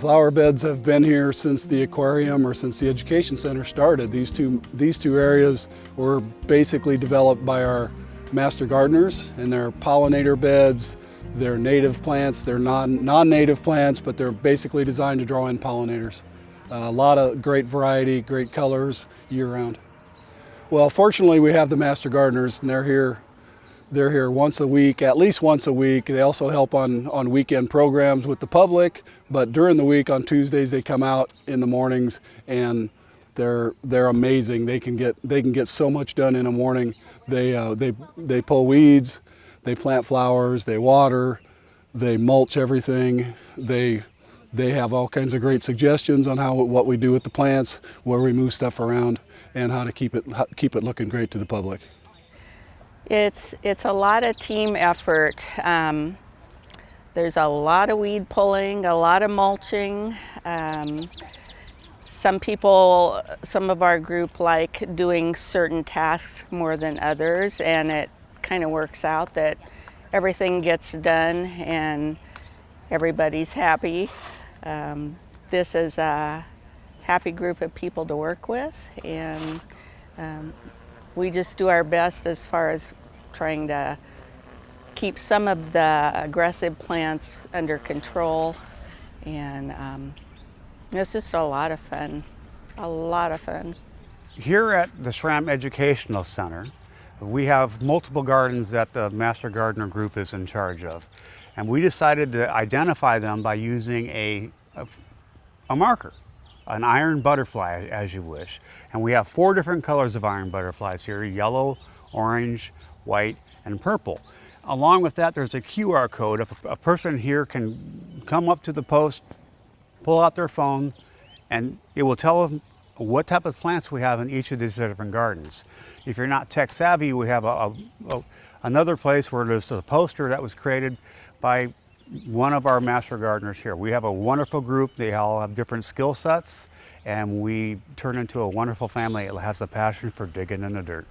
flower beds have been here since the aquarium or since the education center started. These two areas were basically developed by our master gardeners, and they're pollinator beds. They're native plants, they're non-native plants, but they're basically designed to draw in pollinators. A lot of great variety, great colors year-round. Well, fortunately we have the master gardeners, and they're here once a week, at least once a week. They also help on weekend programs with the public, but during the week on Tuesdays they come out in the mornings, and they're amazing. They can get so much done in a morning. They pull weeds, they plant flowers, they water, they mulch everything. They have all kinds of great suggestions on what we do with the plants, where we move stuff around, and how to keep it looking great to the public. It's a lot of team effort. There's a lot of weed pulling, a lot of mulching. Some of our group like doing certain tasks more than others, and it kind of works out that everything gets done and everybody's happy. This is a happy group of people to work with, and we just do our best as far as trying to keep some of the aggressive plants under control, and it's just a lot of fun, a lot of fun. Here at the Schramm Educational Center, we have multiple gardens that the Master Gardener group is in charge of. And we decided to identify them by using a marker, an iron butterfly, as you wish. And we have 4 different colors of iron butterflies here: yellow, orange, white, and purple. Along with that, there's a QR code. If a person here can come up to the post, pull out their phone, and it will tell them what type of plants we have in each of these different gardens. If you're not tech savvy, we have another place where there's a poster that was created by one of our master gardeners here. We have a wonderful group. They all have different skill sets, and we turn into a wonderful family that has a passion for digging in the dirt.